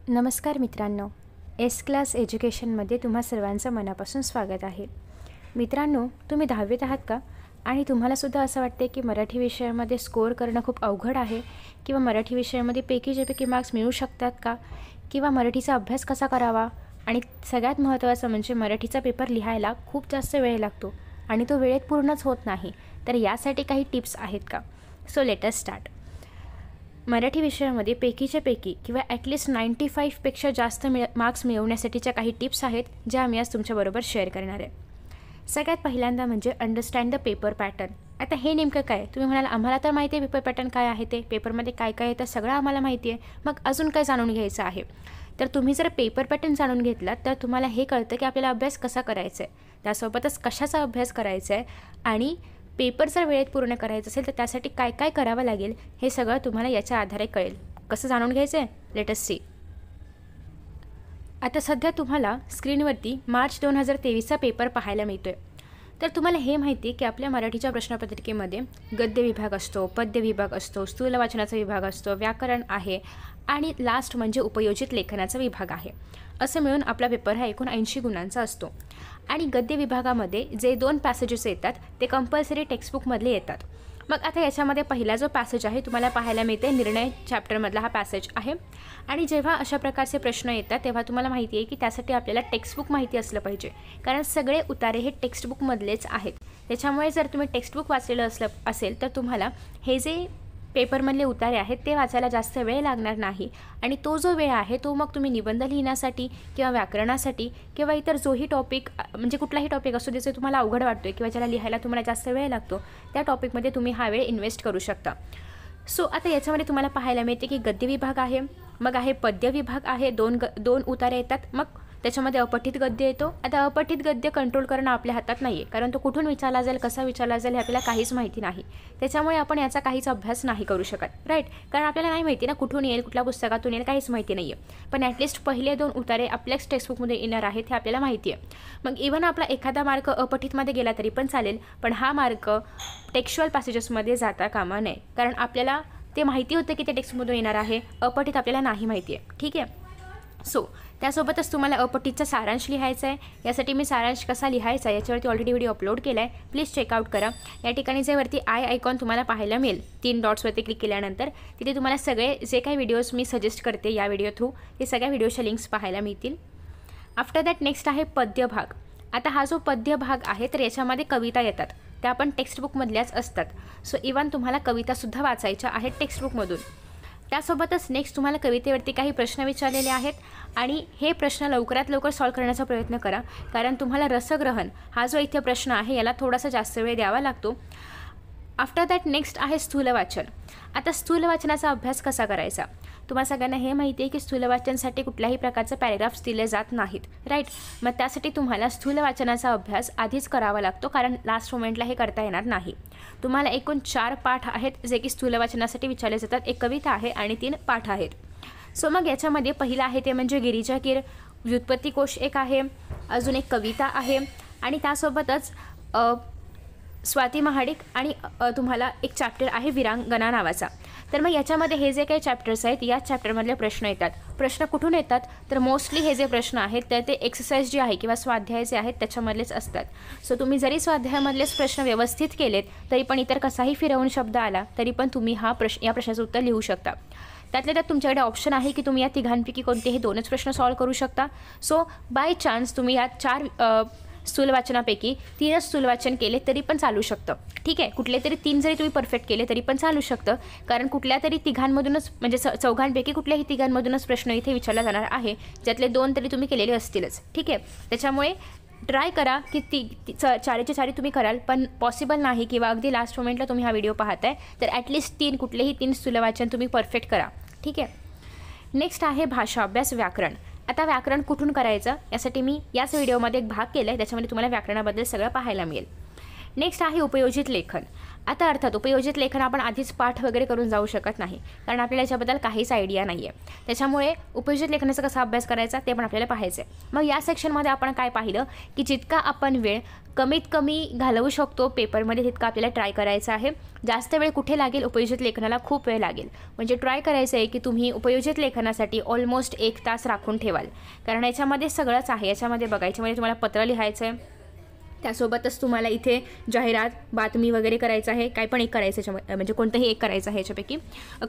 नमस्कार मित्रांनो, S class एज्युकेशनमध्ये तुम्हा सर्वांचं मनापासून स्वागत आहे. मित्रांनो, तुम्ही 10वीत आहात का? आणि तुम्हालासुद्धा असं वाटते की मराठी विषयामध्ये स्कोअर करणं खूप अवघड आहे किंवा मराठी विषयामध्ये पैकीच्या पैकी मार्क्स मिळू शकतात का, किंवा मराठीचा अभ्यास कसा करावा, आणि सगळ्यात महत्त्वाचं म्हणजे मराठीचा पेपर लिहायला खूप जास्त वेळ लागतो आणि तो वेळेत पूर्णच होत नाही. तर यासाठी काही टिप्स आहेत का? So let us start. Marathi विषयामध्ये पैकीच्या पैकी किंवा ॲटलिस्ट 95पेक्षा जास्त मार्क्स मिळवण्यासाठीच्या काही टिप्स आहेत ज्या आम्ही आज तुमच्याबरोबर शेअर करणार आहे. सगळ्यात पहिल्यांदा म्हणजे अंडरस्टँड द पेपर पॅटर्न. आता हे नेमकं काय? तुम्ही म्हणाल आम्हाला तर माहिती आहे पेपर पॅटर्न काय आहे, ते पेपरमध्ये काय काय येतं सगळं आम्हाला माहिती आहे, मग अजून काय जाणून घ्यायचं आहे? तर तुम्ही जर पेपर पॅटर्न जाणून घेतलात तर तुम्हाला हे कळतं की आपल्याला अभ्यास कसा करायचा आहे, त्यासोबतच कशाचा अभ्यास करायचा आहे, आणि पेपर जर वेळेत पूर्ण करायचं असेल तर त्यासाठी काय काय करावं लागेल हे सगळं तुम्हाला याच्या आधारे कळेल. कसं जाणून घ्यायचं आहे? Let us see. आता सध्या तुम्हाला स्क्रीनवरती मार्च 2023चा पेपर पाहायला मिळतो आहे. तर तुम्हाला हे माहिती आहे की आपल्या मराठीच्या प्रश्नपत्रिकेमध्ये गद्य विभाग असतो, पद्य विभाग असतो, स्थूल वाचनाचा विभाग असतो, व्याकरण आहे, आणि लास्ट म्हणजे उपयोजित लेखनाचा विभाग आहे. असं मिळून आपला पेपर हा एकूण 80 गुणांचा असतो. आणि गद्य विभागामध्ये जे 2 पॅसेजेस येतात ते कंपल्सरी टेक्स्टबुकमधले येतात. मग आता याच्यामध्ये पहिला जो पॅसेज आहे तुम्हाला पाहायला मिळते, निर्णय चॅप्टरमधला हा पॅसेज आहे. आणि जेव्हा अशा प्रकारचे प्रश्न येतात तेव्हा तुम्हाला माहिती आहे की त्यासाठी आपल्याला टेक्स्टबुक माहिती असलं पाहिजे, कारण सगळे उतारे हे टेक्स्टबुकमधलेच आहेत. त्याच्यामुळे जर तुम्ही टेक्स्टबुक वाचलेलं असेल तर तुम्हाला हे जे पेपरमधले उतारे आहेत ते वाचायला जास्त वेळ लागणार नाही. आणि तो जो वेळ आहे तो मग तुम्ही निबंध लिहिण्यासाठी किंवा व्याकरणासाठी किंवा इतर जोही टॉपिक, म्हणजे कुठलाही टॉपिक असतो ज्याचे तुम्हाला अवघड वाटतो किंवा ज्याला लिहायला तुम्हाला जास्त वेळ लागतो, त्या टॉपिकमध्ये तुम्ही हा वेळ इन्व्हेस्ट करू शकता. सो आता याच्यामध्ये तुम्हाला पाहायला मिळते की गद्य विभाग आहे, मग आहे पद्य विभाग आहे, दोन उतारे येतात, मग त्याच्यामध्ये अपठित गद्य येतो. आता अपठित गद्य कंट्रोल करणं आपल्या हातात नाही आहे, कारण तो कुठून विचारला जाईल, कसा विचारला जाईल हे आपल्याला काहीच माहिती नाही. त्याच्यामुळे आपण याचा काहीच अभ्यास नाही करू शकत, राईट? कारण आपल्याला नाही माहिती ना कुठून येईल, कुठल्या पुस्तकातून येईल, काहीच माहिती नाही आहे. पण ॲटलिस्ट पहिले 2 उतारे आपल्याच टेक्स्टबुकमध्ये येणार आहेत हे आपल्याला माहिती आहे. मग इव्हन आपला एखादा मार्क अपठितमध्ये गेला तरी पण चालेल, पण हा मार्क टेक्स्च्युअल पॅसेजेसमध्ये जाता कामा नये, कारण आपल्याला ते माहिती होतं की ते टेक्स्टमधून येणार आहे, अपठित आपल्याला नाही माहिती आहे. ठीक आहे. सो त्यासोबतच तुम्हाला अपठितचा सारांश लिहायचा आहे. यासाठी मी सारांश कसा लिहायचा याच्यावरती ऑलरेडी व्हिडिओ अपलोड केला आहे, प्लीज चेकआउट करा. या ठिकाणी जे वरती आयकॉन तुम्हाला पाहायला मिळेल 3 डॉट्सवरती क्लिक केल्यानंतर तिथे तुम्हाला सगळे जे काही व्हिडिओज मी सजेस्ट करते या व्हिडिओ थ्रू ते सगळ्या व्हिडिओच्या लिंक्स पाहायला मिळतील. आफ्टर दॅट नेक्स्ट आहे पद्य भाग. आता हा जो पद्य भाग आहे तर याच्यामध्ये कविता येतात, त्या पण टेक्स्टबुकमधल्याच असतात. सो इव्हन तुम्हाला कवितासुद्धा वाचायच्या आहेत टेक्स्टबुकमधून. त्यासोबतच नेक्स्ट तुम्हाला कवितेवरती काही प्रश्न विचारलेले आहेत आणि हे प्रश्न लवकरात लवकर सॉल्व करण्याचा प्रयत्न करा, कारण तुम्हाला रसग्रहण हा जो इथे प्रश्न आहे याला थोडासा जास्त वेळ द्यावा लागतो. आफ्टर दॅट नेक्स्ट आहे स्थूल वाचन. आता स्थूल वाचनाचा अभ्यास कसा करायचा? तुम्हाला सगळ्यांना हे माहिती आहे की स्थूल वाचनासाठी कुठल्याही प्रकारचे पॅरेग्राफ्स दिले जात नाहीत, राईट? मग त्यासाठी तुम्हाला स्थूल वाचनाचा अभ्यास आधीच करावा लागतो, कारण लास्ट मोमेंटला हे करता येणार नाही. तुम्हाला एकूण 4 पाठ आहेत जे की स्थूल वाचनासाठी विचारले जातात. एक कविता आहे आणि 3 पाठ आहेत. सो मग याच्यामध्ये पहिला आहे ते म्हणजे गिरिजाकीर, व्युत्पत्ती कोश एक आहे, अजून एक कविता आहे, आणि त्यासोबतच स्वाती महाडिक, आणि तुम्हाला एक चॅप्टर आहे वीरांगना नावाचा. तर मग याच्यामध्ये हे जे काही चॅप्टर्स आहेत या चॅप्टरमधले प्रश्न येतात. प्रश्न कुठून येतात? तर मोस्टली हे जे प्रश्न आहेत तर ते एक्सरसाइज जे आहे किंवा स्वाध्याय जे आहेत त्याच्यामधलेच असतात. सो तुम्ही जरी स्वाध्यायामधलेच प्रश्न व्यवस्थित केलेत तरी पण इतर कसाही फिरवून शब्द आला तरी पण तुम्ही या प्रश्नाचं उत्तर लिहू शकता. त्यातल्या त्यात तुमच्याकडे ऑप्शन आहे की तुम्ही या तिघांपैकी कोणतेही 2च प्रश्न सॉल्व्ह करू शकता. सो बाय चान्स तुम्ही या 4 स्थूल वाचनापैकी 3च स्थूल वाचन केले तरी पण चालू शकतं. ठीक आहे, कुठले तरी 3 जरी तुम्ही परफेक्ट केले तरी पण चालू शकतं, कारण कुठल्या तरी तिघांमधूनच म्हणजे चौघांपैकी कुठल्याही तिघांमधूनच प्रश्न इथे विचारला जाणार आहे, ज्यातले 2 तरी तुम्ही केलेले असतीलच. ठीक आहे, त्याच्यामुळे ट्राय करा की 4चे 4 तुम्ही कराल, पण पॉसिबल नाही किंवा अगदी लास्ट मोमेंटला तुम्ही हा व्हिडिओ पाहताय तर ॲटलिस्ट कुठलेही 3 स्थूल वाचन तुम्ही परफेक्ट करा. ठीक आहे. नेक्स्ट आहे भाषा अभ्यास, व्याकरण. आता व्याकरण कुठून करायचं यासाठी मी याच व्हिडिओमध्ये एक भाग केला आहे, त्याच्यामध्ये तुम्हाला व्याकरणाबद्दल सगळं पाहायला मिळेल. नेक्स्ट आहे उपयोजित लेखन. आता अर्थात उपयोजित लेखन आपण आधीच पाठ वगैरे करून जाऊ शकत नाही, कारण आपल्याला याच्याबद्दल काहीच आयडिया नाही आहे. त्याच्यामुळे उपयोजित लेखनाचा कसा अभ्यास करायचा ते पण आपल्याला पाहायचं आहे. मग या सेक्शनमध्ये आपण काय पाहिलं की जितका आपण वेळ कमीत कमी घालवू शकतो पेपरमध्ये तितका आपल्याला ट्राय करायचा आहे. जास्त वेळ कुठे लागेल, उपयोजित लेखनाला खूप वेळ लागेल. म्हणजे ट्राय करायचं आहे की तुम्ही उपयोजित लेखनासाठी ऑलमोस्ट 1 तास राखून ठेवाल, कारण याच्यामध्ये सगळंच आहे. याच्यामध्ये बघायचं म्हणजे तुम्हाला पत्र लिहायचं आहे, त्यासोबतच तुम्हाला इथे जाहिरात, बातमी वगैरे करायचं आहे, काय पण एक करायचं आहे, म्हणजे कोणतंही एक करायचं आहे याच्यापैकी,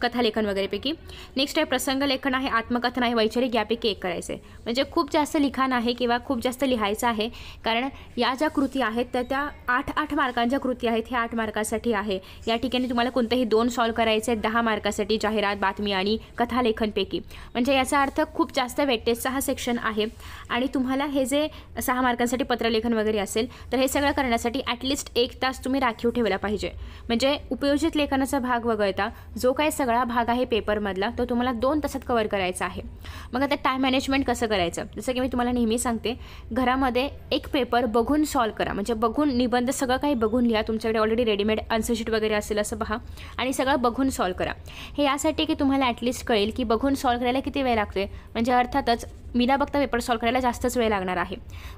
कथालेखन वगैरेपैकी. नेक्स्ट आहे प्रसंग लेखन आहे, आत्मकथन आहे, वैचारिक, यापैकी एक करायचं आहे. म्हणजे खूप जास्त लिखाण आहे किंवा खूप जास्त लिहायचं आहे, कारण या ज्या कृती आहेत तर त्या 8 मार्कांच्या कृती आहेत. हे 8 मार्कासाठी आहे. या ठिकाणी तुम्हाला कोणतेही 2 सॉल्व करायचे आहेत 10 मार्कासाठी, जाहिरात, बातमी आणि कथालेखनपैकी. म्हणजे याचा अर्थ खूप जास्त वेटेजचा हा सेक्शन आहे. आणि तुम्हाला हे जे 6 मार्कांसाठी पत्रलेखन वगैरे असेल तर हे सगळं करण्यासाठी ॲटलिस्ट 1 तास तुम्ही राखीव ठेवला पाहिजे. म्हणजे उपयोजित लेखनाचा भाग वगळता जो काही सगळा भाग आहे पेपरमधला तो तुम्हाला 2 तासात कव्हर करायचा आहे. मग आता टाईम मॅनेजमेंट कसं करायचं, जसं की मी तुम्हाला नेहमी सांगते, घरामध्ये एक पेपर बघून सॉल्व करा. म्हणजे बघून, निबंध सगळं काही बघून लिहा. तुमच्याकडे ऑलरेडी रेडीमेड आन्सर शीट वगैरे असेल असं पहा आणि सगळं बघून सॉल्व करा. हे यासाठी की तुम्हाला ॲटलिस्ट कळेल की बघून सॉल्व करायला किती वेळ लागतो आहे. म्हणजे अर्थातच मी न बघता पेपर सॉल्व करायला जास्तच वेळ लागणार आहे.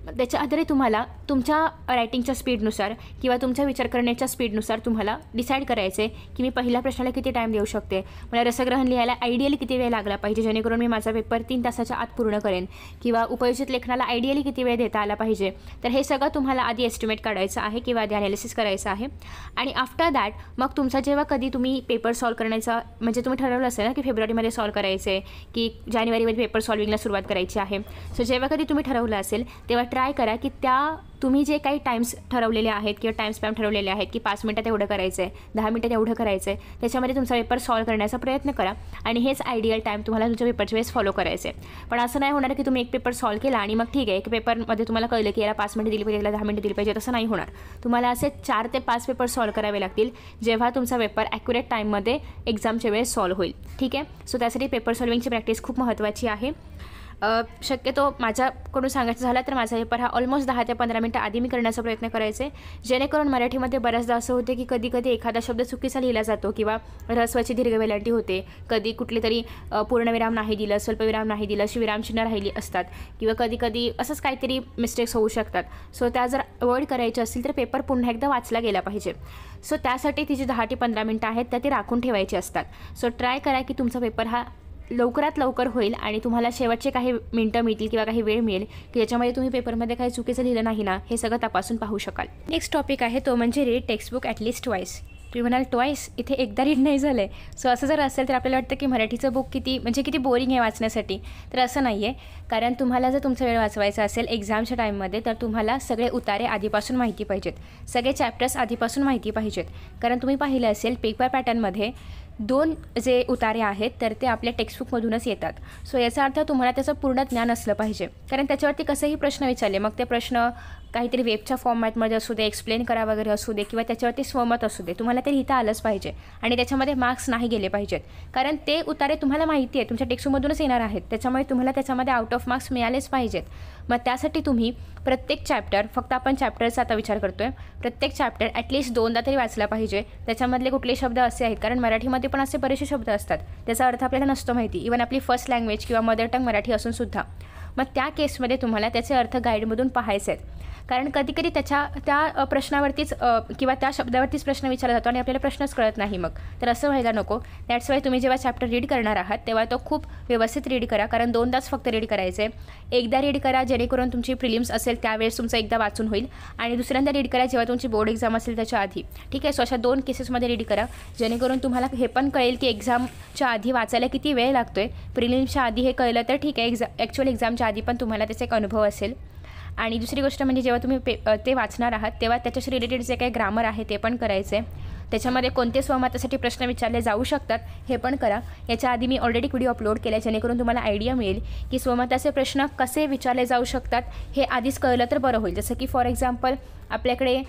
त्याच्या आधारे तुम्हाला तुमच्या रायटिंगच्या स्पीडनुसार किंवा तुमच्या विचार करण्याच्या स्पीडनुसार तुम्हाला डिसाईड करायचं आहे की मी पहिल्या प्रश्नाला किती टाईम देऊ शकते, मला रसग्रहण लिहायला आयडियली किती वेळ लागला पाहिजे जेणेकरून मी माझा पेपर 3 तासाच्या आत पूर्ण करेन, किंवा उपयोजित लेखनाला आयडियली किती वेळ देता आला पाहिजे. तर हे सगळं तुम्हाला आधी एस्टिमेट काढायचं आहे किंवा आधी ॲनालिसिस करायचं आहे. आणि आफ्टर दॅट मग तुमचा जेव्हा कधी तुम्ही पेपर सॉल्व करण्याचा, म्हणजे तुम्ही ठरवलं असेल ना की फेब्रुवारीमध्ये सॉल्व करायचं आहे की जानेवारीमध्ये पेपर सॉल्विंगला सुरुवात करायची आहे. सो जेव्हा कधी तुम्ही ठरवलं असेल तेव्हा ट्राय करा की त्या तुम्ही जे काही टाईम्स ठरवलेले आहेत किंवा टाईम स्पॅम ठरवलेले आहेत की 5 मिनिटात एवढं करायचं आहे, 10 मिनिटात एवढं करायचं आहे, त्याच्यामध्ये तुमचा पेपर सॉल्व करण्याचा प्रयत्न करा. आणि हेच आयडियल टाईम तुम्हाला तुमच्या पेपरच्या वेळेस फॉलो करायचं आहे. पण असं नाही होणार की तुम्ही एक पेपर सॉल्व केला आणि मग ठीक आहे, एक पेपरमध्ये तुम्हाला कळलं की याला 5 मिनिटं दिली पाहिजे, याला 10 मिनिटं दिली पाहिजे, तसं नाही होणार. तुम्हाला असे 4 ते 5 पेपर सॉल्व करावे लागतील जेव्हा तुमचा पेपर ॲक्युरेट टाईममध्ये एक्झामच्या वेळेस सॉल्व होईल. ठीक आहे. सो त्यासाठी पेपर सॉल्विंगची प्रॅक्टिस खूप महत्त्वाची आहे. शक्यतो माझ्याकडून सांगायचं झालं तर माझा पेपर हा ऑलमोस्ट 10 ते 15 मिनिटं आधी मी करण्याचा प्रयत्न करायचे, जेणेकरून मराठीमध्ये बऱ्याचदा असं होते की कधी कधी एखादा शब्द चुकीचा लिहिला जातो किंवा ह्रस्वाची दीर्घ वेलांटी होते, कधी कुठली तरी पूर्णविराम नाही दिलं, स्वल्पविराम नाही दिलं, अशी विरामचिन्ह राहिली असतात, किंवा कधी कधी असंच काहीतरी मिस्टेक्स होऊ शकतात. सो त्या जर अवॉइड करायच्या असतील तर पेपर पुन्हा एकदा वाचला गेला पाहिजे. सो त्यासाठी ती जी 10 ते 15 मिनिटं आहेत त्या ती राखून ठेवायची असतात. सो ट्राय करा की तुमचा पेपर हा लवकरात लवकर होईल आणि तुम्हाला शेवटचे काही मिनटं मिळतील किंवा काही वेळ मिळेल की याच्यामध्ये तुम्ही पेपरमध्ये काही चुकीचं लिहिलं नाही ना, हे सगळं तपासून पाहू शकाल. नेक्स्ट टॉपिक आहे तो म्हणजे रीड टेक्स्टबुक ॲटलिस्ट ट्वाईस. तुम्ही म्हणाल ट्वाईस, इथे एकदा रीड नाही झालं आहे. सो असं जर असेल तर आपल्याला वाटतं की मराठीचं बुक किती बोरिंग आहे वाचण्यासाठी. तर असं नाही आहे, कारण तुम्हाला जर तुमचा वेळ वाचवायचा असेल एक्झामच्या टाईममध्ये तर तुम्हाला सगळे उतारे आधीपासून माहिती पाहिजेत, सगळे चॅप्टर्स आधीपासून माहिती पाहिजेत. कारण तुम्ही पाहिलं असेल पेपर पॅटर्नमध्ये 2 जे उतारे आहेत तर ते आपल्या टेक्स्टबुकमधूनच येतात. सो याचा अर्थ तुम्हाला त्याचं पूर्ण ज्ञान असलं पाहिजे, कारण त्याच्यावरती कसंही प्रश्न विचारले, मग ते प्रश्न काहीतरी वेबच्या फॉर्मॅटमध्ये असू दे, एक्सप्लेन करा वगैरे असू दे, किंवा त्याच्यावरती स्वमत असू दे, तुम्हाला ते लिहिता आलंच पाहिजे आणि त्याच्यामध्ये मार्क्स नाही गेले पाहिजेत. कारण ते उतारे तुम्हाला माहिती आहे तुमच्या टेक्स्टबुकमधूनच येणार आहेत, त्याच्यामुळे तुम्हाला त्याच्यामध्ये आउट ऑफ मार्क्स मिळालेच पाहिजेत. मग त्यासाठी तुम्ही प्रत्येक चॅप्टर, फक्त आपण चॅप्टरचा आता विचार करतो आहे, प्रत्येक चॅप्टर ॲटलिस्ट 2दा तरी वाचला पाहिजे. त्याच्यामधले कुठले शब्द असे आहेत, कारण मराठीमध्ये पण असे बरेचसे शब्द असतात त्याचा अर्थ आपल्याला नसतो माहिती, इवन आपली फर्स्ट लँग्वेज किंवा मदर टंग मराठी असूनसुद्धा. मग त्या केसमध्ये तुम्हाला त्याचे अर्थ गाईडमधून पाहायचे आहेत, कारण कधी कधी त्या प्रश्नावरतीच किंवा त्या शब्दावरतीच प्रश्न विचारला जातो आणि आपल्याला प्रश्नच कळत नाही. मग तर असं व्हायला नको. दॅट्स वाय तुम्ही जेव्हा चॅप्टर रीड करणार आहात तेव्हा तो खूप व्यवस्थित रीड करा, कारण 2दाच फक्त रीड करायचे. एकदा रीड करा जेणेकरून तुमची प्रिलिम्स असेल त्यावेळेस तुमचं एकदा वाचून होईल, आणि दुसऱ्यांदा रीड करा जेव्हा तुमची बोर्ड एक्झाम असेल त्याच्या आधी. ठीक आहे. सो अशा 2 केसेसमध्ये रीड करा जेणेकरून तुम्हाला हे पण कळेल की एक्झामच्या आधी वाचायला किती वेळ लागतो आहे. प्रिलिम्सच्या आधी हे कळलं तर ठीक आहे, ॲक्च्युअल एक्झामच्या आधी पण तुम्हाला त्याचा एक अनुभव असेल. आणि दुसरी गोष्ट म्हणजे जेव्हा तुम्ही ते वाचणार आहात तेव्हा त्याच्याशी रिलेटेड जे काही ग्रामर आहे ते पण करायचं आहे. त्याच्यामध्ये कोणते स्वमतासाठी प्रश्न विचारले जाऊ शकतात हे पण करा. याच्या आधी मी ऑलरेडी व्हिडिओ अपलोड केला आहे, जेणेकरून तुम्हाला आयडिया मिळेल की स्वमताचे प्रश्न कसे विचारले जाऊ शकतात हे आधीच कळलं तर बरं होईल. जसं की फॉर एक्झाम्पल आपल्याकडे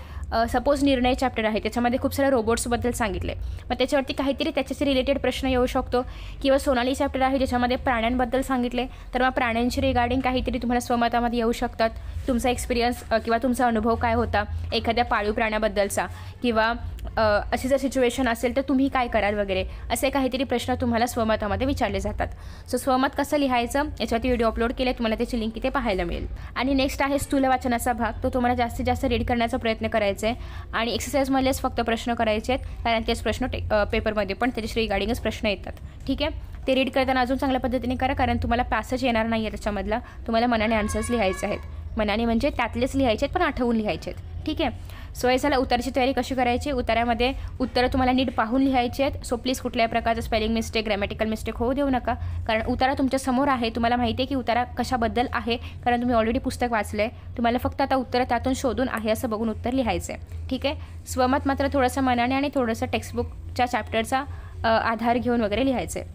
सपोज निर्णय चॅप्टर आहे, त्याच्यामध्ये खूप सारे रोबोट्सबद्दल सांगितले, मग त्याच्यावरती काहीतरी त्याच्याशी रिलेटेड प्रश्न येऊ शकतो. किंवा सोनाली चॅप्टर आहे ज्याच्यामध्ये प्राण्यांबद्दल सांगितले, तर मग प्राण्यांची रिगार्डिंग काहीतरी तुम्हाला स्वमतामध्ये येऊ शकतात. तुमचा एक्सपिरियन्स किंवा तुमचा अनुभव काय होता एखाद्या पाळीव प्राण्याबद्दलचा, किंवा अशी जर सिच्युएशन असेल तर तुम्ही काय कराल वगैरे, असे काहीतरी प्रश्न तुम्हाला स्वमतामध्ये विचारले जातात. सो स्वमत कसं लिहायचं याच्यावरती व्हिडिओ अपलोड केले, तुम्हाला त्याची लिंक इथे पाहायला मिळेल. आणि नेक्स्ट आहे स्थूल वाचनाचा भाग, तो तुम्हाला जास्तीत जास्त रीड करण्याचा प्रयत्न करायचा आहे. आणि एक्सरसाइजमधलेच फक्त प्रश्न करायचे आहेत, कारण तेच प्रश्न पेपरमध्ये पण त्याच्याशी रिगार्डिंगच प्रश्न येतात. ठीक आहे, ते रीड करताना अजून चांगल्या पद्धतीने करा, कारण तुम्हाला पॅसेज येणार नाही आहे त्याच्यामधला. तुम्हाला मनाने आन्सर्स लिहायचे आहेत, मनाने म्हणजे त्यातलेच लिहायचे आहेत पण आठवून लिहायचे आहेत. ठीक आहे, सो हे झालं उताराची तयारी कशी करायची. उतारामध्ये उत्तरं तुम्हाला नीट पाहून लिहायची आहेत. सो प्लीज कुठल्याही प्रकारचं स्पेलिंग मिस्टेक, ग्रॅमॅटिकल मिस्टेक होऊ देऊ नका, कारण उतारा तुमच्या समोर आहे. तुम्हाला माहिती आहे की उतारा कशाबद्दल आहे, कारण तुम्ही ऑलरेडी पुस्तक वाचलं आहे. तुम्हाला फक्त आता उत्तरं त्यातून शोधून आहे असं बघून उत्तर लिहायचं आहे. ठीक आहे, स्वमत मात्र थोडंसं मनाने आणि थोडंसं टेक्स्टबुकच्या चॅप्टरचा आधार घेऊन वगैरे लिहायचं आहे.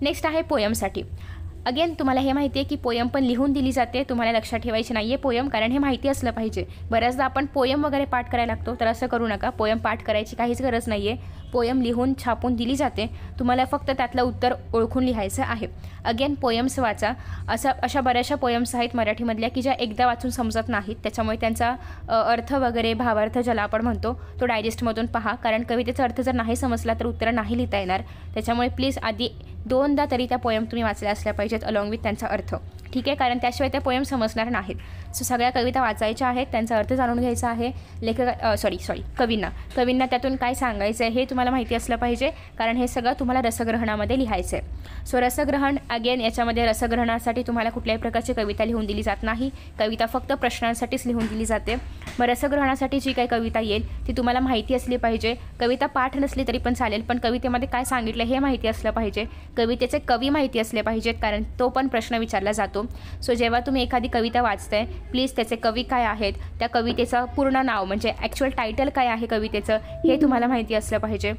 नेक्स्ट आहे पोयमसाठी. अगेन तुम्हाला हे माहिती आहे की पोयम पण लिहून दिली जाते, तुम्हाला लक्षात ठेवायची नाही आहे पोयम, कारण हे माहिती असलं पाहिजे. बऱ्याचदा आपण पोयम वगैरे पाठ करायला लागतो, तर असं करू नका. पोयम पाठ करायची काहीच गरज नाही आहे. पोयम लिहून छापून दिली जाते, तुम्हाला फक्त त्यातलं उत्तर ओळखून लिहायचं आहे. अगेन पोयम्स वाचा. अशा बऱ्याचशा पोयम्स आहेत मराठीमधल्या की ज्या एकदा वाचून समजत नाहीत, त्याच्यामुळे त्यांचा अर्थ वगैरे भावार्थ ज्याला आपण म्हणतो तो डायजेस्टमधून पहा, कारण कवितेचा अर्थ जर नाही समजला तर उत्तर नाही लिहिता येणार. त्याच्यामुळे प्लीज आधी 2दा तरी त्या पोयम तुम्ही वाचल्या असल्या पाहिजेत अलॉंग विथ त्यांचा अर्थ. ठीक आहे, कारण त्याशिवाय त्या पोयम समजणार नाहीत. सो सगळ्या कविता वाचायच्या आहेत, त्यांचा अर्थ जाणून घ्यायचा आहे. कवींना त्यातून काय सांगायचं आहे हे तुम्हाला माहिती असलं पाहिजे, कारण हे सगळं तुम्हाला रसग्रहणामध्ये लिहायचं आहे. सो रसग्रहण अगेन याच्यामध्ये रसग्रहणासाठी तुम्हाला कुठल्याही प्रकारची कविता लिहून दिली जात नाही, कविता फक्त प्रश्नांसाठीच लिहून दिली जाते. मग रसग्रहणासाठी जी काही कविता येईल ती तुम्हाला माहिती असली पाहिजे. कविता पाठ नसली तरी पण चालेल, पण कवितेमध्ये काय सांगितलं हे माहिती असलं पाहिजे. कवितेचे कवी माहिती असले पाहिजेत, कारण तो पण प्रश्न विचारला जातो. सो जेव्हा तुम्ही एखादी कविता वाचताय, प्लीज त्याचे कवी काय आहेत, त्या कवितेचं पूर्ण नाव म्हणजे ॲक्च्युअल टायटल काय आहे कवितेचं हे तुम्हाला माहिती असलं पाहिजे.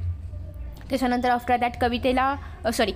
त्याच्यानंतर आफ्टर दॅट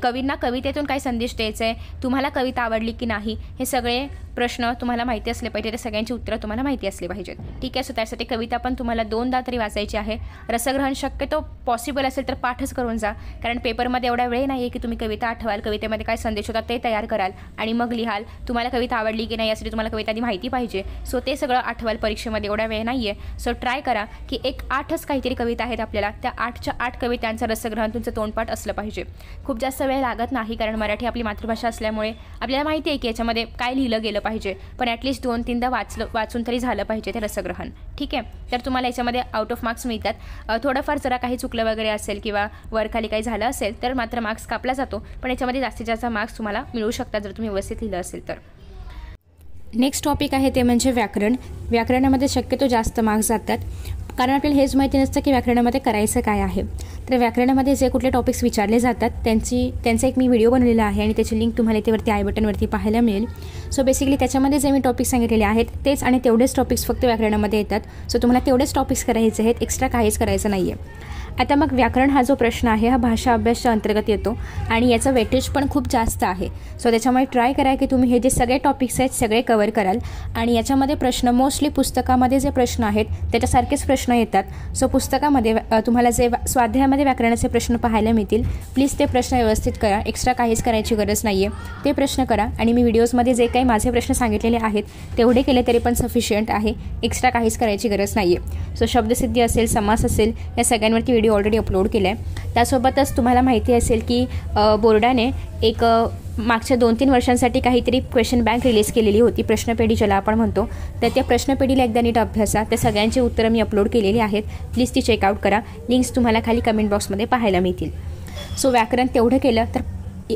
कवींना कवितेतून काय संदेश द्यायचा आहे, तुम्हाला कविता आवडली की नाही, हे सगळे प्रश्न तुम्हाला माहिती असले पाहिजे. ते सगळ्यांची उत्तरं तुम्हाला माहिती असली पाहिजेत. ठीक आहे, सो त्यासाठी कविता पण तुम्हाला 2दा तरी वाचायची आहे. रसग्रहण शक्यतो पॉसिबल असेल तर पाठच करून जा, कारण पेपरमध्ये एवढा वेळ नाही आहे की तुम्ही कविता आठवाल, कवितेमध्ये काय संदेश होता ते तयार कराल आणि मग लिहाल. तुम्हाला कविता आवडली की नाही यासाठी तुम्हाला कविता आधी माहिती पाहिजे. सो ते सगळं आठवाल, परीक्षेमध्ये एवढा वेळ नाही आहे. सो ट्राय करा की 8च काहीतरी कविता आहेत आपल्याला, त्या 8च्या 8 कवितांचं रसग्रहण तुमचं तोंडपाठ असलं पाहिजे. खूप जास्त वेळ लागत नाही, कारण मराठी आपली मातृभाषा असल्यामुळे आपल्याला माहिती आहे की याच्यामध्ये काय लिहिलं गेलं पाहिजे, पण ॲटलिस्ट 2-3दा वाचून तरी झालं पाहिजे ते रसग्रहण. ठीक आहे, तर तुम्हाला याच्यामध्ये आउट ऑफ मार्क्स मिळतात. थोडंफार जरा काही चुकलं वगैरे असेल किंवा वरखाली काही झालं असेल तर मात्र मार्क्स कापला जातो, पण याच्यामध्ये जास्तीत जास्त मार्क्स तुम्हाला मिळू शकतात जर तुम्ही व्यवस्थित लिहिलं असेल तर. नेक्स्ट टॉपिक आहे ते म्हणजे व्याकरण. व्याकरणामध्ये शक्यतो जास्त मार्क्स जातात, कारण आपल्याला हेच माहिती नसतं की व्याकरणामध्ये करायचं काय आहे. तर व्याकरणामध्ये जे कुठले टॉपिक्स विचारले जातात त्यांचा एक मी व्हिडिओ बनवलेला आहे आणि त्याची लिंक तुम्हाला इथे वरती आय बटनवरती पाहायला मिळेल. सो बेसिकली त्याच्यामध्ये जे मी टॉपिक्स सांगितलेले आहेत तेच आणि तेवढेच टॉपिक्स फक्त व्याकरणामध्ये येतात. सो तुम्हाला तेवढेच टॉपिक्स करायचे आहेत, एक्स्ट्रा काहीच करायचं नाही आहे. आता मग व्याकरण हा जो प्रश्न आहे हा भाषा अभ्यासच्या अंतर्गत येतो आणि याचं वेटेज पण खूप जास्त आहे. सो त्याच्यामुळे ट्राय करा की तुम्ही हे जे सगळे टॉपिक्स आहेत सगळे कवर कराल आणि याच्यामध्ये प्रश्न मोस्टली पुस्तकामध्ये जे प्रश्न आहेत त्याच्यासारखेच प्रश्न येतात. सो पुस्तकामध्ये तुम्हाला जे स्वाध्यायामध्ये व्याकरणाचे प्रश्न पाहायला मिळतील, प्लीज ते प्रश्न व्यवस्थित करा, एक्स्ट्रा काहीच करायची गरज नाही आहे. ते प्रश्न करा आणि मी व्हिडिओजमध्ये जे काही माझे प्रश्न सांगितलेले आहेत तेवढे केले तरी पण सफिशियंट आहे, एक्स्ट्रा काहीच करायची गरज नाही आहे. सो शब्दसिद्धी असेल, समास असेल, या सगळ्यांवरती व्हिडिओ ऑलरेडी अपलोड केला आहे. त्यासोबतच तुम्हाला माहिती असेल की बोर्डाने एक मागच्या 2-3 वर्षांसाठी काहीतरी क्वेश्चन बँक रिलीज केलेली होती, प्रश्नपेढी ज्याला आपण म्हणतो. तर त्या प्रश्नपेढीला एकदा नीट अभ्यासा, त्या सगळ्यांची उत्तरं मी अपलोड केलेली आहेत, प्लीज ती चेकआउट करा. लिंक्स तुम्हाला खाली कमेंट बॉक्समध्ये पाहायला मिळतील. सो व्याकरण तेवढं केलं तर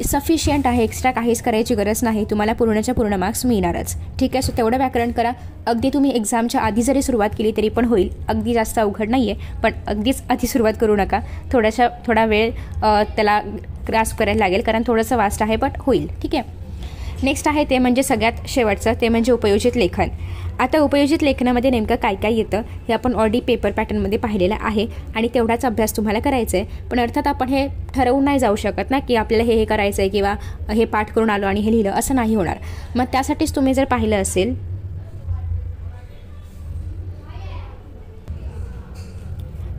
सफिशियंट आहे, एक्स्ट्रा काहीच करायची गरज नाही, तुम्हाला पूर्णच्या पूर्ण मार्क्स मिळणारच. ठीक आहे, सो तेवढं व्याकरण करा. अगदी तुम्ही एक्झामच्या आधी जरी सुरुवात केली तरी पण होईल, अगदी जास्त अवघड नाही आहे, पण अगदीच आधी सुरुवात करू नका. थोडा वेळ त्याला ग्रास्प करायला लागेल, कारण थोडंसं वास्ट आहे, बट होईल. ठीक आहे, नेक्स्ट आहे ते म्हणजे सगळ्यात शेवटचं, ते म्हणजे उपयोजित लेखन. आता उपयोजित लेखनामध्ये नेमकं काय काय येतं हे आपण ऑलरेडी पेपर पॅटर्नमध्ये पाहिलेलं आहे आणि तेवढाच अभ्यास तुम्हाला करायचा आहे. पण अर्थात आपण हे ठरवून नाही जाऊ शकत ना की आपल्याला हे करायचं आहे किंवा हे पाठ करून आलो आणि हे लिहिलं, असं नाही होणार. मग त्यासाठीच तुम्ही जर पाहिलं असेल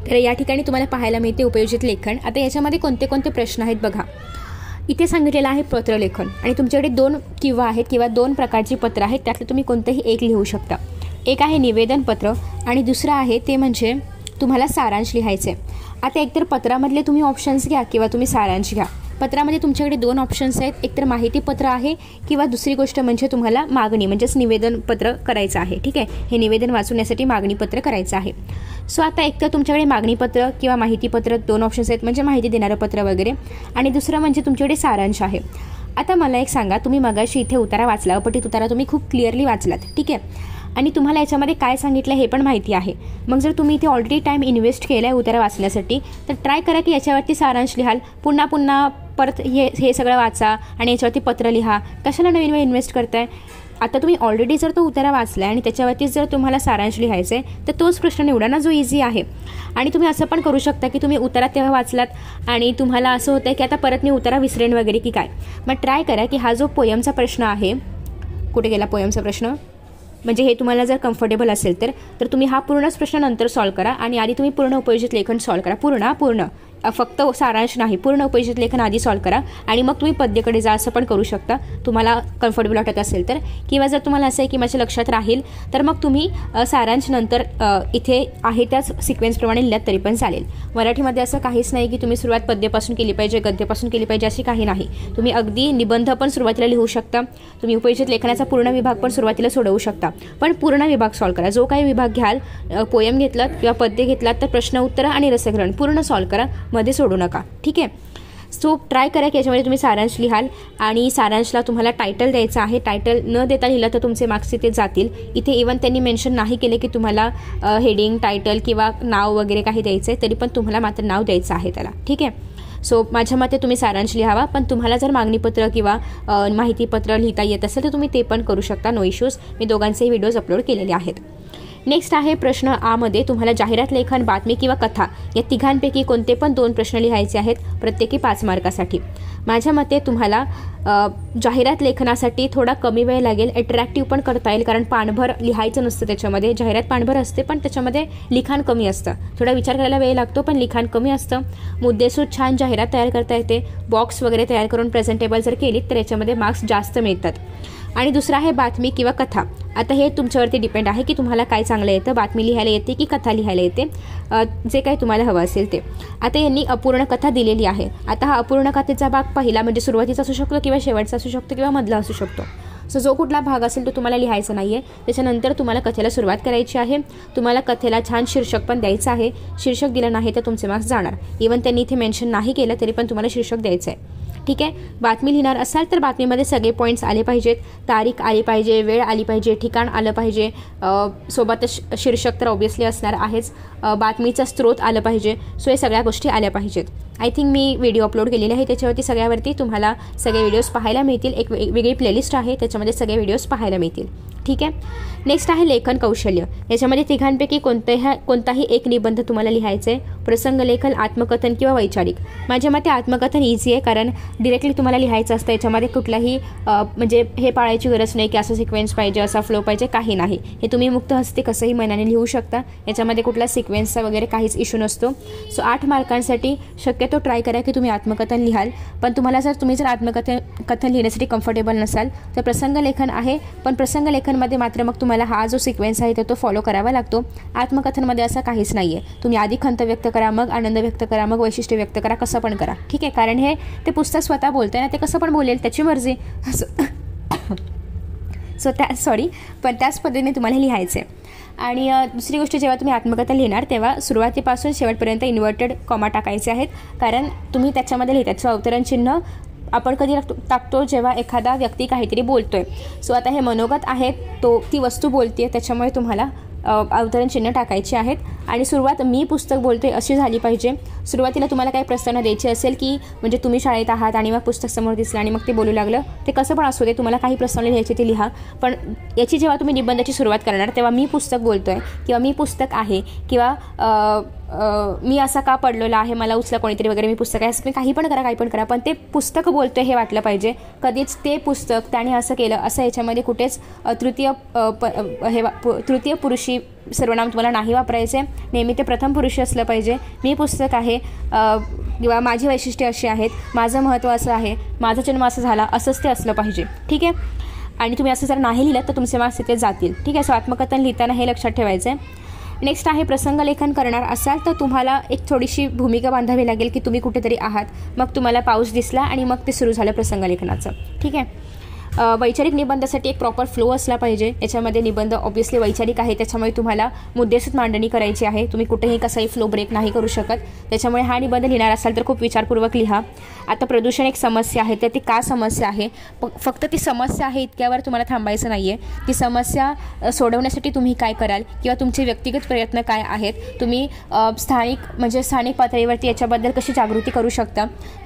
तर या ठिकाणी तुम्हाला पाहायला मिळते उपयोजित लेखन. आता याच्यामध्ये कोणते कोणते प्रश्न आहेत बघा. इथे सांगितलेलं आहे पत्रलेखन आणि तुमच्याकडे 2 किंवा आहेत किंवा 2 प्रकारची पत्र आहेत, त्यातलं तुम्ही कोणतंही एक लिहू शकता. एक आहे निवेदनपत्र आणि दुसरं आहे ते म्हणजे तुम्हाला सारांश लिहायचे. आता एकतर पत्रामधले तुम्ही ऑप्शन्स घ्या किंवा तुम्ही सारांश घ्या. पत्रामध्ये तुमच्याकडे 2 ऑप्शन्स आहेत, एकतर माहितीपत्र आहे किंवा दुसरी गोष्ट म्हणजे तुम्हाला मागणी म्हणजेच निवेदनपत्र करायचं आहे. ठीक आहे, हे निवेदन वाचवण्यासाठी मागणीपत्र करायचं आहे. सो आता एकतर तुमच्याकडे मागणीपत्र किंवा माहितीपत्र 2 ऑप्शन्स आहेत, म्हणजे माहिती देणारं पत्र वगैरे, आणि दुसरं म्हणजे तुमच्याकडे सारांश आहे. आता मला एक सांगा, तुम्ही मगाशी इथे उतारा वाचला, पटीत उतारा तुम्ही खूप क्लिअरली वाचलात, ठीक आहे, आणि तुम्हाला याच्यामध्ये काय सांगितलं हे पण माहिती आहे. मग जर तुम्ही इथे ऑलरेडी टाईम इन्व्हेस्ट केला आहे उतारा वाचण्यासाठी, तर ट्राय करा की याच्यावरती सारांश लिहाल. पुन्हा पुन्हा परत हे सगळं वाचा आणि याच्यावरती पत्र लिहा. कशाला नवीन वेळ इन्व्हेस्ट करताय? आता तुम्ही ऑलरेडी जर तो उतारा वाचला आहे आणि त्याच्यावरतीच जर तुम्हाला सारांश लिहायचं आहे तर तोच प्रश्न निवडा ना जो इझी आहे. आणि तुम्ही असं पण करू शकता की तुम्ही उतारा तेव्हा वाचलात आणि तुम्हाला असं होतं की आता परत मी उतारा विसरेन वगैरे की काय. मग ट्राय करा की हा जो पोयमचा प्रश्न आहे, कुठे गेला पोयमचा प्रश्न, म्हणजे हे तुम्हाला जर कम्फर्टेबल असेल तर तुम्ही हा पूर्णच प्रश्न नंतर सॉल्व करा आणि आधी तुम्ही पूर्ण उपयोजित लेखन सॉल्व करा. पूर्ण फक्त सारांश नाही, पूर्ण उपयोजित लेखन आधी सॉल्व करा आणि मग तुम्ही पद्याकडे जा, असं पण करू शकता तुम्हाला कम्फर्टेबल वाटत असेल तर. किंवा जर तुम्हाला असं आहे की माझ्या लक्षात राहील तर मग तुम्ही सारांश नंतर इथे आहे त्याच सिक्वेन्सप्रमाणे लिहिलात तरी पण चालेल. मराठीमध्ये असं काहीच नाही की तुम्ही सुरुवात पद्यापासून केली पाहिजे, गद्यापासून केली पाहिजे, अशी काही नाही. तुम्ही अगदी निबंध पण सुरुवातीला लिहू शकता. तुम्ही उपयोजित लेखनाचा पूर्ण विभाग पण सुरुवातीला सोडवू शकता. पण पूर्ण विभाग सॉल्व करा. जो काही विभाग घ्याल, पोयम घेतलात किंवा पद्य घेतलात तर प्रश्न उत्तर आणि रसग्रहण पूर्ण सॉल्व करा, मध्ये सोडू नका. ठीक आहे, सो ट्राय करा की याच्यामध्ये तुम्ही सारांश लिहाल आणि सारांशला तुम्हाला टायटल द्यायचं आहे. टायटल न देता लिहिलं तर तुमचे मार्क्स इथे जातील. इथे इव्हन त्यांनी मेन्शन नाही केले की तुम्हाला हेडिंग, टायटल किंवा नाव वगैरे काही द्यायचं आहे, तरी पण तुम्हाला मात्र नाव द्यायचं आहे त्याला. ठीक आहे, सो माझ्या मते तुम्ही सारांश लिहावा. पण तुम्हाला जर मागणीपत्र किंवा माहितीपत्र लिहिता येत असेल तर तुम्ही ते पण करू शकता, नो इश्यूज. मी दोघांचेही व्हिडिओज अपलोड केलेले आहेत. नेक्स्ट आहे प्रश्न आ मध्ये तुम्हाला जाहिरात लेखन, बातमी किंवा कथा या तिघांपैकी कोणते पण 2 प्रश्न लिहायचे आहेत, प्रत्येकी 5 मार्कासाठी. माझ्या मते तुम्हाला जाहिरात लेखनासाठी थोडा कमी वेळ लागेल, अट्रॅक्टिव्ह पण करता येईल, कारण पानभर लिहायचं नसतं त्याच्यामध्ये. जाहिरात पानभर असते पण त्याच्यामध्ये लिखाण कमी असतं, थोडा विचार करायला वेळ लागतो पण लिखाण कमी असतं. मुद्देसूद छान जाहिरात तयार करता येते. बॉक्स वगैरे तयार करून प्रेझेंटेबल जर केलीत तर याच्यामध्ये मार्क्स जास्त मिळतात. आणि दुसरा आहे बातमी किंवा कथा. आता हे तुमच्यावरती डिपेंड आहे की तुम्हाला काय चांगलं येतं, बातमी लिहायला येते की कथा लिहायला येते, जे काही तुम्हाला हवं असेल ते. आता यांनी अपूर्ण कथा दिलेली आहे. आता हा अपूर्ण कथेचा भाग पहिला म्हणजे सुरुवातीचा असू शकतो किंवा शेवटचा असू शकतो किंवा मधला असू शकतो. सो जो कुठला भाग असेल तो तुम्हाला लिहायचा नाही आहे. त्याच्यानंतर तुम्हाला कथेला सुरुवात करायची आहे. तुम्हाला कथेला छान शीर्षक पण द्यायचं आहे. शीर्षक दिलं नाही तर तुमचे मार्क्स जाणार. इव्हन त्यांनी इथे मेन्शन नाही केलं तरी पण तुम्हाला शीर्षक द्यायचं आहे. ठीक आहे, बातमी लिहिणार असाल तर बातमीमध्ये सगळे पॉईंट्स आले पाहिजेत. तारीख आली पाहिजे, वेळ आली पाहिजे, ठिकाण आलं पाहिजे, सोबतच शीर्षक तर ऑब्वियसली असणार आहेच, बातमीचा स्रोत आलं पाहिजे. सो हे सगळ्या गोष्टी आल्या पाहिजेत. I think me video upload केलेले आहे त्याच्यावरती, सगळ्यावरती तुम्हाला सगळे व्हिडिओज पाहायला मिळतील. एक वेगळी प्लेलिस्ट आहे त्याच्यामध्ये सगळे व्हिडिओज पाहायला मिळतील. ठीक आहे, नेक्स्ट आहे लेखन कौशल्य. याच्यामध्ये तिघांपैकी कोणताही एक निबंध तुम्हाला लिहायचं आहे. प्रसंग लेखन, आत्मकथन किंवा वैचारिक. माझ्या मते आत्मकथन इझी आहे, कारण डिरेक्टली तुम्हाला लिहायचं असतं. याच्यामध्ये कुठलाही म्हणजे हे पाळायची गरज नाही की असं सिक्वेन्स पाहिजे, असा फ्लो पाहिजे, काही नाही. हे तुम्ही मुक्त हस्ते कसंही मनाने लिहू शकता. याच्यामध्ये कुठला सिक्वेन्सचा वगैरे काहीच इश्यू नसतो. सो 8 मार्कांसाठी शक्यतो ट्राय करा की तुम्ही आत्मकथन लिहाल. पण तुम्ही जर आत्मकथन लिहिण्यासाठी कम्फर्टेबल नसाल तर प्रसंग लेखन आहे. पण प्रसंग लेखनमध्ये मात्र मग तुम्हाला हा जो सिक्वेन्स आहे तो फॉलो करावा लागतो. आत्मकथनमध्ये असं काहीच नाही आहे. तुम्ही आधी खंत व्यक्त करा, मग आनंद व्यक्त करा, मग वैशिष्ट्य व्यक्त करा, कसं पण करा. ठीक आहे, कारण हे ते पुस्तक स्वतः बोलतंय ना, ते कसं पण बोलेल, त्याची मर्जी. पण त्याच पद्धतीने तुम्हाला लिहायचं आहे. आणि दुसरी गोष्ट, जेव्हा तुम्ही आत्मकथा लिहिणार तेव्हा सुरुवातीपासून शेवटपर्यंत इन्व्हर्टेड कॉमा टाकायचे आहेत, कारण तुम्ही त्याच्यामध्ये लिहिता. त्याचं अवतरण चिन्ह आपण कधी टाकतो जेव्हा एखादा व्यक्ती काहीतरी बोलतोय. सो आता हे मनोगत आहे, ती वस्तू बोलते, त्याच्यामुळे तुम्हाला अवतरण चिन्ह टाकायची आहेत. आणि सुरुवात मी पुस्तक बोलतोय अशी झाली पाहिजे. सुरुवातीला तुम्हाला काही प्रस्तावना द्यायची असेल की म्हणजे तुम्ही शाळेत आहात आणि मग पुस्तक समोर दिसलं आणि मग ते बोलू लागलं, ते कसं पण असू दे, तुम्हाला काही प्रस्तावना लिहायची ते लिहा. पण याची जेव्हा तुम्ही निबंधाची सुरुवात करणार तेव्हा मी पुस्तक बोलतोय किंवा मी पुस्तक आहे किंवा मी असा का पडलेला आहे, मला उचला कोणीतरी वगैरे, मी पुस्तक आहे, असं काही पण करा, पण ते पुस्तक बोलतोय हे वाटलं पाहिजे. कधीच ते पुस्तक त्याने असं केलं असं याच्यामध्ये कुठेच तृतीय पुरुषी सर्वनाम तुम्हाला नाही वापरायचे. नेहमी ते प्रथम पुरुषी असलं पाहिजे. मी पुस्तक आहे किंवा माझी वैशिष्ट्ये अशी आहेत, माझं महत्त्व असं आहे, माझा जन्म असा झाला, असंच ते असलं पाहिजे. ठीक आहे. आणि तुम्ही असं जर नाही लिहिलं तर तुमचे मार्क्स तिथे जातील. ठीक आहे. सो आत्मकथन लिहिताना हे लक्षात ठेवायचं आहे. नेक्स्ट आहे प्रसंगलेखन करणार असाल तर तुम्हाला एक थोडीशी भूमिका बांधावी लागेल की तुम्ही कुठेतरी आहात, मग तुम्हाला पाऊस दिसला आणि मग ते सुरू झालं प्रसंगलेखनाचं. ठीक आहे. वैचारिक निबंधासाठी एक प्रॉपर फ्लो असला पाहिजे. याच्यामध्ये निबंध ऑब्व्हियसली वैचारिक आहे, त्याच्यामुळे तुम्हाला मुद्देसूद मांडणी करायची आहे. तुम्ही कुठेही कसाही फ्लो ब्रेक नाही करू शकत. त्याच्यामुळे हा निबंध लिहिणार असाल तर खूप विचारपूर्वक लिहा. आता प्रदूषण एक समस्या आहे, तर ती का समस्या आहे, फक्त ती समस्या आहे इतक्यावर तुम्हाला थांबायचं नाही आहे. ती समस्या सोडवण्यासाठी तुम्ही काय कराल किंवा तुमचे व्यक्तिगत प्रयत्न काय आहेत, तुम्ही स्थानिक पातळीवरती याच्याबद्दल कशी जागृती करू शकता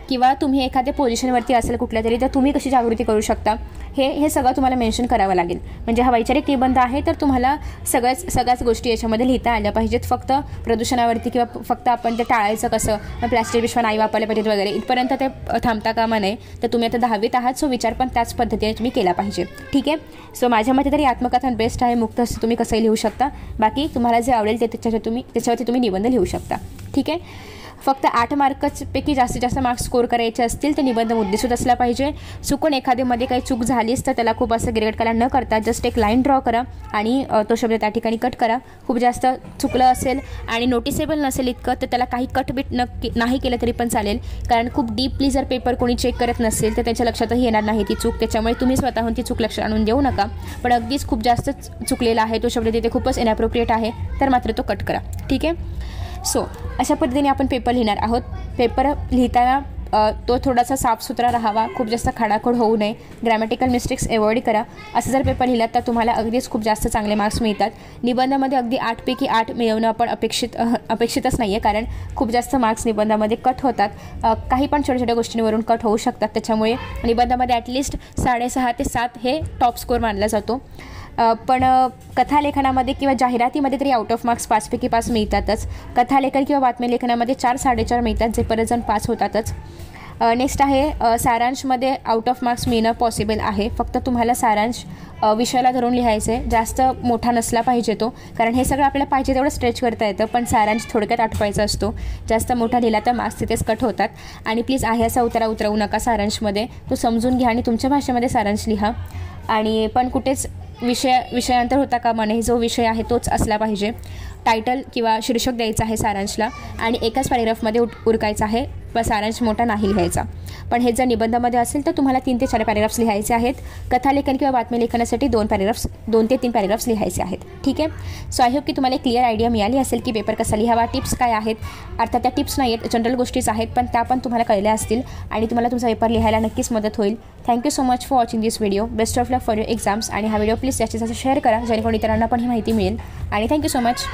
किंवा तुम्ही एखाद्या पोझिशनवरती असेल कुठल्या तरी तर तुम्ही कशी जागृती करू शकता, हे सगळं तुम्हाला मेन्शन करावं लागेल. म्हणजे हा वैचारिक निबंध आहे तर तुम्हाला सगळ्याच गोष्टी याच्यामध्ये लिहिता आल्या पाहिजेत. फक्त प्रदूषणावरती किंवा फक्त आपण ते टाळायचं कसं, प्लास्टिक पिशव्या नाही वापरल्या पाहिजेत वगैरे इथपर्यंत ते थांबता कामा नये. तर तुम्ही आता 10वीत आहात, सो विचार पण त्याच पद्धतीने तुम्ही केला पाहिजे. ठीक आहे. सो माझ्या मते तरी आत्मकथन बेस्ट आहे. मुक्त असं तुम्ही कसंही लिहू शकता. बाकी तुम्हाला जे आवडेल ते त्याच्यावरती तुम्ही निबंध लिहू शकता. ठीक आहे. फक्त 8 मार्कपैकी जास्तीत जास्त मार्क्स स्कोर करायचे असतील तर निबंध मुद्देसूद असला पाहिजे. चुकून एखाद्यामध्ये काही चूक झालीच तर त्याला खूप असं गिरगटकाला न करता जस्ट एक लाईन ड्रॉ करा आणि तो शब्द त्या ठिकाणी कट करा. खूप जास्त चुकलं असेल आणि नोटिसेबल नसेल इतकं तर त्याला काही कटबीट नाही केलं तरी पण चालेल. कारण खूप डीपली जर पेपर कोणी चेक करत नसेल तर त्याच्या लक्षातही येणार नाही ती चूक. त्याच्यामुळे तुम्ही स्वतःहून ती चूक लक्षात आणून देऊ नका. पण अगदीच खूप जास्त चुकलेला आहे, तो शब्द तिथे खूपच इनॲप्रोप्रिएट आहे तर मात्र तो कट करा. ठीक आहे. सो अशा पद्धतीने आपण पेपर लिहिणार आहोत. पेपर लिहिताना तो थोडासा साफसुथरा राहावा, खूप जास्त खाडाखोड होऊ नये, ग्रॅमॅटिकल मिस्टेक्स अवॉइड करा. असं जर पेपर लिहिलात तर तुम्हाला अगदीच खूप जास्त चांगले मार्क्स मिळतात. निबंधामध्ये अगदी 8पैकी 8 मिळवणं आपण अपेक्षितच नाही आहे, कारण खूप जास्त मार्क्स निबंधामध्ये कट होतात. काही पण छोट्या छोट्या गोष्टींवरून कट होऊ शकतात. त्याच्यामुळे निबंधामध्ये ॲटलिस्ट 6.5 ते 7 हे टॉप स्कोर मानला जातो. पण कथालेखनामध्ये किंवा जाहिरातीमध्ये तरी आउट ऑफ मार्क्स 5पैकी 5 मिळतातच. कथालेखन किंवा बातमीलेखनामध्ये 4, 4.5 मिळतात, जे परत जण पास होतातच. नेक्स्ट आहे सारांशमध्ये आउट ऑफ मार्क्स मिळणं पॉसिबल आहे. फक्त तुम्हाला सारांश विषयाला धरून लिहायचं आहे. जास्त मोठा नसला पाहिजे तो, कारण हे सगळं आपल्याला पाहिजे तेवढं स्ट्रेच करता येतं, पण सारांश थोडक्यात आठवायचा असतो. जास्त मोठा लिहिला तर मार्क्स तिथेच कट होतात. आणि प्लीज आहे असा उतरवू नका सारांशमध्ये. तो समजून घ्या आणि तुमच्या भाषेमध्ये सारांश लिहा. आणि पण कुठेच विषयांतर होता कामा नये. जो विषय आहे तोच असला पाहिजे. टायटल किंवा शीर्षक द्यायचं आहे सारांशला आणि एकाच पॅरेग्राफमध्ये उरकायचं आहे. सारांश मोठा नाही लिहायचा. पण हे जर निबंधामध्ये असेल तर तुम्हाला 3 ते 4 पॅरेग्राफ्स लिहायचे आहेत. कथालेखन किंवा बातमी लेखनासाठी 2 ते 3 पॅरेग्राफ्स लिहायचे आहेत. ठीक आहे. सो आय होप की तुम्हाला एक क्लिअर आयडिया मिळाली असेल की पेपर कसा लिहावा, टिप्स काय आहेत. अर्थात त्या टिप्स नाही आहेत, जनरल गोष्टीच आहेत, पण त्या पण तुम्हाला कळल्या असतील आणि तुम्हाला तुमचा पेपर लिहायला नक्कीच मदत होईल. Thank you so much for watching this video. Best of luck for your exams. आणि हा व्हिडिओ प्लीज जास्तीत जास्त शेअर करा, जेणेकरून इतरांना पण ही माहिती मिळेल. आणि थँक्यू सो मच.